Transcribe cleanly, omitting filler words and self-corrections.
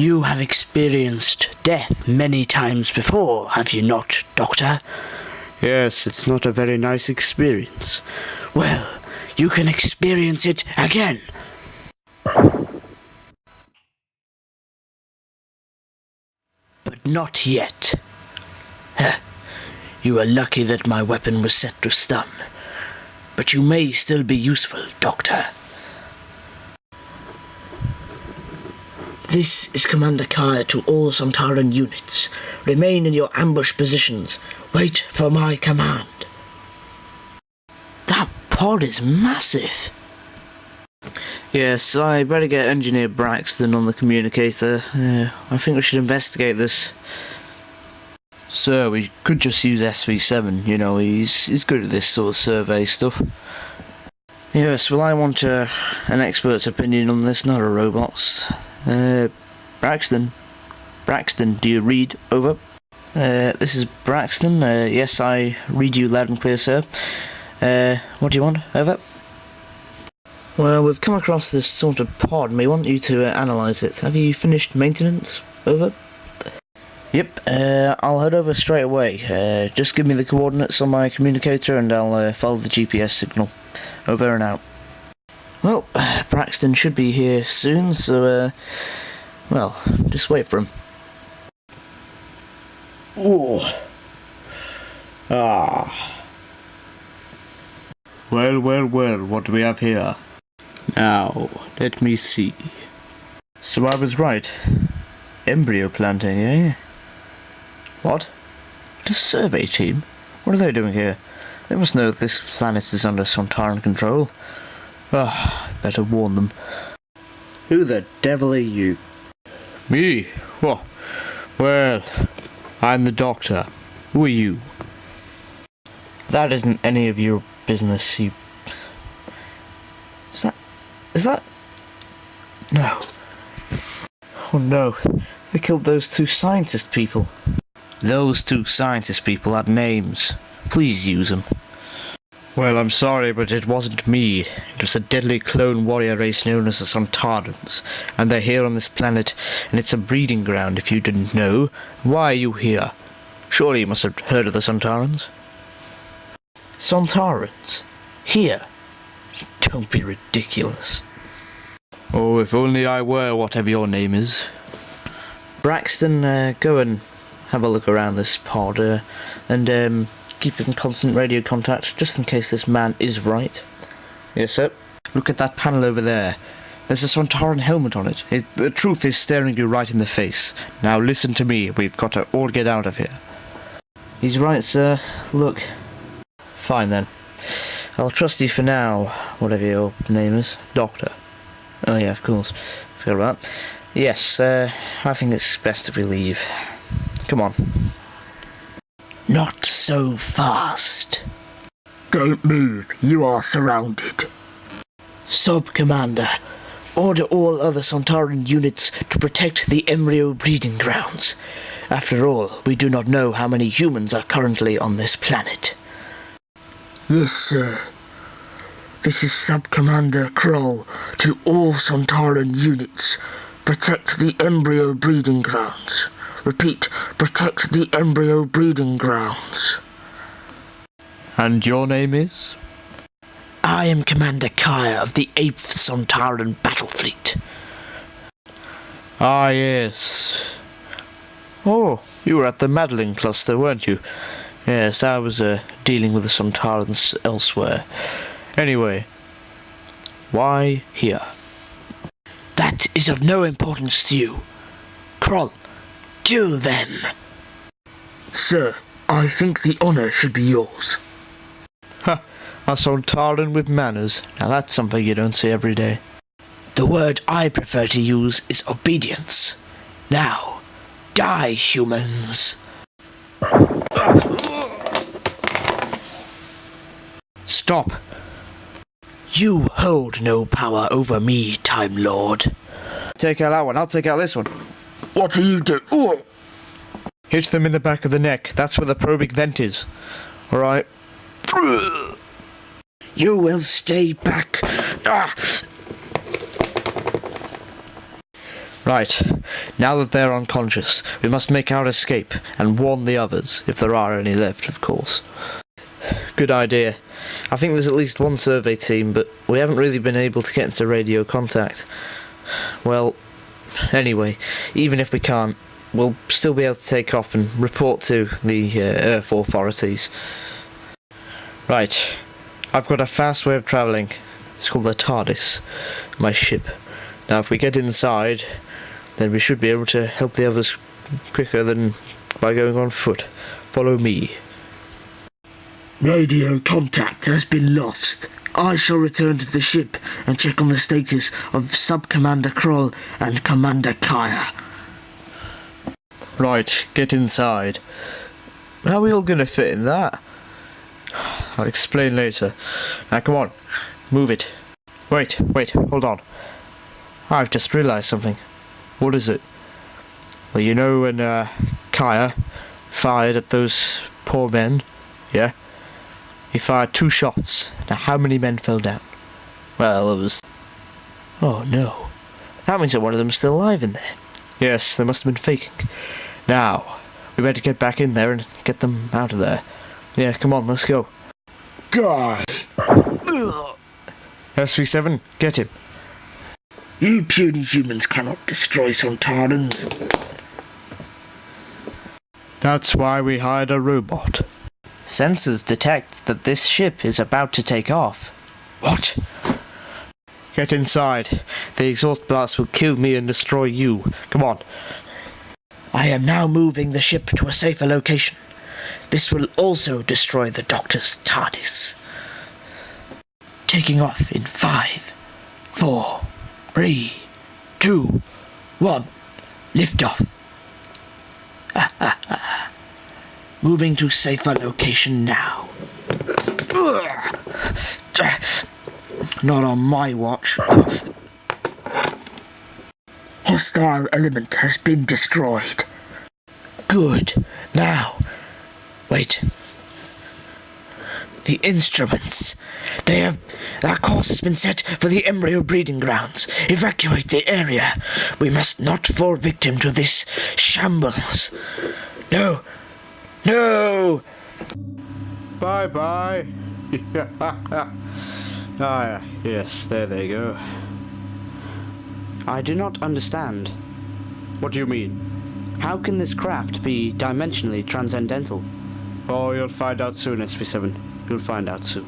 You have experienced death many times before, have you not, Doctor? Yes, it's not a very nice experience. Well, you can experience it again. But not yet. You are lucky that my weapon was set to stun. But you may still be useful, Doctor. This is Commander Kaya to all Sontaran units. Remain in your ambush positions. Wait for my command. That pod is massive. Yes, I better get Engineer Braxton on the communicator. I think we should investigate this. Sir, we could just use SV7, you know, he's good at this sort of survey stuff. Yes, well, I want an expert's opinion on this, not a robot's. Braxton, do you read? Over. This is Braxton. Yes, I read you loud and clear, sir. What do you want? Over. Well, we've come across this sort of pod and we want you to analyse it. Have you finished maintenance? Over. Yep, I'll head over straight away. Just give me the coordinates on my communicator and I'll follow the GPS signal. Over and out. Well, Braxton should be here soon, so, well, just wait for him. Oh. Ah. Well, what do we have here? Now, let me see. So I was right. Embryo planting, eh? What? The survey team? What are they doing here? They must know this planet is under Sontaran control. Better warn them. Who the devil are you? Me? Oh, well, I'm the Doctor. Who are you? That isn't any of your business, you... Is that... No. Oh no, they killed those two scientist people. Those two scientist people had names. Please use them. Well, I'm sorry, but it wasn't me. It was a deadly clone warrior race known as the Sontarans, and they're here on this planet, and it's a breeding ground if you didn't know. Why are you here? Surely you must have heard of the Sontarans? Sontarans? Here? Don't be ridiculous. Oh, if only I were whatever your name is. Braxton, go and have a look around this pod, and keep in constant radio contact, just in case this man is right. Yes, sir. Look at that panel over there. There's a Sontaran helmet on it. The truth is staring you right in the face. Now listen to me, we've got to all get out of here. He's right, sir. Look. Fine then. I'll trust you for now, whatever your name is. Doctor. Oh yeah, of course. Forgot about that. Yes, I think it's best if we leave. Come on. Not so fast. Don't move, you are surrounded. Sub-Commander, order all other Sontaran units to protect the embryo breeding grounds. After all, we do not know how many humans are currently on this planet. Yes, sir. This is Sub-Commander Kroll to all Sontaran units. Protect the embryo breeding grounds. Repeat, protect the embryo breeding grounds. And your name is? I am Commander Kaya of the 8th Sontaran Battle Fleet. Ah, yes. Oh, you were at the Madeline cluster, weren't you? Yes, I was dealing with the Sontarans elsewhere. Anyway, why here? That is of no importance to you. Kroll, kill them. Sir, I think the honour should be yours. Ha! A Sontaran with manners. Now that's something you don't see every day. The word I prefer to use is obedience. Now, die, humans. Stop! You hold no power over me, Time Lord. Take out that one, I'll take out this one. What are you doing? Oh. Hit them in the back of the neck. That's where the probing vent is. Alright. You will stay back. Right. Now that they're unconscious, we must make our escape and warn the others, if there are any left, of course. Good idea. I think there's at least one survey team, but we haven't really been able to get into radio contact. Well, anyway, even if we can't, we'll still be able to take off and report to the Earth authorities. Right. I've got a fast way of travelling. It's called the TARDIS, my ship. Now, if we get inside, then we should be able to help the others quicker than by going on foot. Follow me. Radio contact has been lost. I shall return to the ship and check on the status of Sub-Commander Kroll and Commander Kaya. Right, get inside. How are we all gonna fit in that? I'll explain later. Now come on, move it. Wait, hold on. I've just realised something. What is it? Well, you know when Kaya fired at those poor men? Yeah? He fired 2 shots. Now how many men fell down? Well, it was... Oh no. That means that one of them is still alive in there. Yes, they must have been faking. Now, we better get back in there and get them out of there. Yeah, come on, let's go. Die! SV7, get him. You puny humans cannot destroy Sontarans. That's why we hired a robot. Sensors detect that this ship is about to take off. What? Get inside. The exhaust blast will kill me and destroy you. Come on. I am now moving the ship to a safer location. This will also destroy the Doctor's TARDIS. Taking off in 5, 4, 3, 2, 1. Lift off. Moving to safer location now. Not on my watch. Hostile element has been destroyed. Good. Now, wait. The instruments. Their course has been set for the embryo breeding grounds. Evacuate the area. We must not fall victim to this shambles. No. No! Bye-bye. Ah, yes, there they go. I do not understand. What do you mean? How can this craft be dimensionally transcendental? Oh, you'll find out soon, SV7. You'll find out soon.